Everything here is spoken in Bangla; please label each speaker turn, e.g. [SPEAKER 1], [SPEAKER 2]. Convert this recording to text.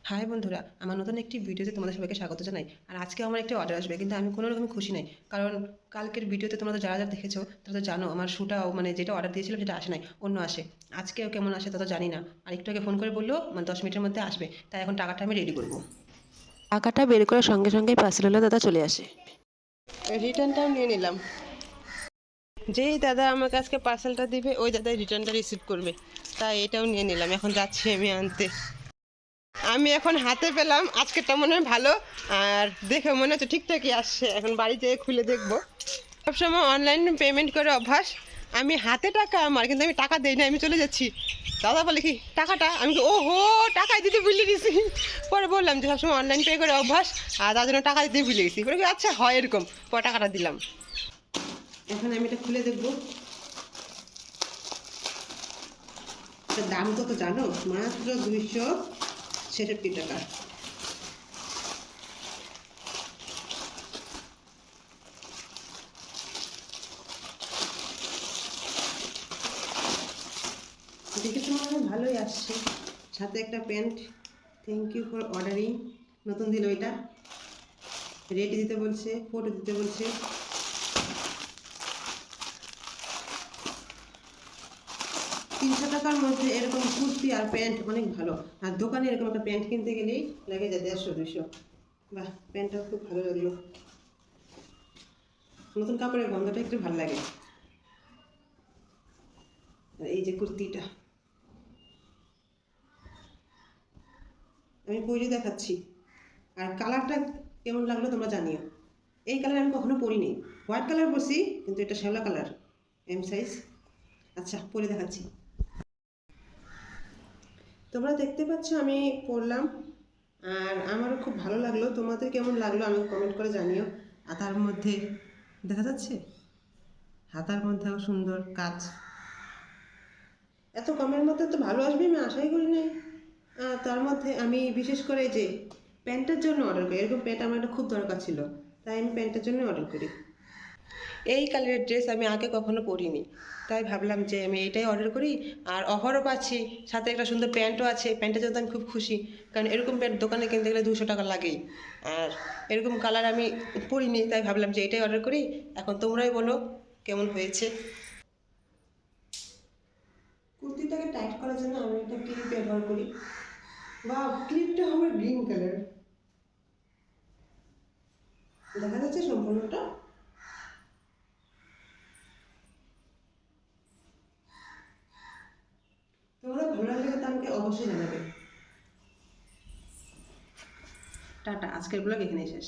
[SPEAKER 1] হাই বন্ধুরা, আমার নতুন একটি ভিডিওতে তোমাদের সবাইকে স্বাগত জানাই। আর আজকে আমার একটি অর্ডার আসবে, কিন্তু আমি কোনো রকম খুশি নাই। কারণ কালকের ভিডিওতে তোমরা যারা যারা দেখেছো তারা তো জানো আমার শ্যুটাও মানে যেটা অর্ডার দিয়েছিলাম সেটা আসে নাই, অন্য আসে। আজকেও কেমন আসে তা তো জানি না। আর একটু আগে ফোন করে বললো মানে 10 মিনিটের মধ্যে আসবে, তাই এখন টাকাটা আমি রেডি করবো। টাকাটা বের করার সঙ্গে সঙ্গেই পার্সেলওয়ালা দাদা চলে আসে। রিটার্নটাও নিয়ে নিলাম। যেই দাদা আমাকে আজকে পার্সেলটা দিবে ওই দাদাই রিটার্নটা রিসিভ করবে, তাই এটাও নিয়ে নিলাম। এখন যাচ্ছি আমি আনতে। আমি এখন হাতে পেলাম, আজকেরটা মনে হয় ভালো। আর দেখে মনে হচ্ছে ঠিকঠাকই আসছে। এখন বাড়িতে খুলে দেখবো। সবসময় অনলাইন পেমেন্ট করে অভ্যাস। আমি হাতে টাকা আমার, কিন্তু আমি টাকা দেই না, আমি চলে যাচ্ছি। দাদা বলে কি টাকাটা, আমি ও হো টাকাই দিতে ভুলে গেছি। পরে বললাম যে সবসময় অনলাইন পে করে অভ্যাস, আর তার জন্য টাকা দিতে ভুলে গেছি। বলে কি আচ্ছা হয় এরকম, পরে টাকাটা দিলাম। এখন আমি এটা খুলে দেখবো। দাম কত জানো? মাত্র 266 টাকা। দেখে তো মনে হয় ভালোই আসছে। সাথে একটা pant, thank you for ordering, নতুন দিল এটা। রেট দিতে বলছে, ফটো দিতে বলছে। 300 টাকার মধ্যে এরকম কুর্তি আর প্যান্ট অনেক ভালো। আর দোকানে এরকম একটা প্যান্ট কিনতে গেলেই লাগে যায় 150-200। বাহ, প্যান্টটাও খুব ভালো লাগলো। নতুন কাপড়ের গন্ধটা একটু ভালো লাগে। আর এই যে কুর্তিটা আমি পরে দেখাচ্ছি। আর কালারটা কেমন লাগলো তোমরা জানিও। এই কালার আমি কখনো পরিনি। হোয়াইট কালার পরছি, কিন্তু এটা শ্যাওলা কালার, এম সাইজ। আচ্ছা, পরে দেখাচ্ছি। তোমরা দেখতে পাচ্ছ আমি পরলাম, আর আমারও খুব ভালো লাগলো। তোমাদের কেমন লাগলো আমি কমেন্ট করে জানিও। আর তার মধ্যে দেখা যাচ্ছে হাতার মধ্যেও সুন্দর কাজ। এত কমের মধ্যে তো ভালো আসবে আমি আশাই করি নাই। তার মধ্যে আমি বিশেষ করে যে প্যান্টের জন্য অর্ডার করি। এরকম প্যান্ট আমার একটা খুব দরকার ছিল, তাই আমি প্যান্টের জন্য অর্ডার করি। এই কালারের ড্রেস আমি আগে কখনো পরিনি, তাই ভাবলাম যে আমি এইটাই অর্ডার করি। আর অফারও পাচ্ছি, সাথে একটা সুন্দর প্যান্টও আছে। প্যান্টের জন্য আমি খুব খুশি, কারণ এরকম প্যান্ট দোকানে কিনতে গেলে 200 টাকা লাগেই। আর এরকম কালার আমি পরিনি, তাই ভাবলাম যে এটাই অর্ডার করি। এখন তোমরাই বলো কেমন হয়েছে। কুর্তিটাকে টাইট করার জন্য আমি একটা ক্লিপ ব্যবহার করি। বা ক্লিপটা হবে গ্রিন কালার, দেখা যাচ্ছে সম্পূর্ণটা। তোমরা ভালো লাগলে কিন্তু আমাকে অবশ্যই জানাবে। টাটা, আজকের ব্লগ এখানেই শেষ।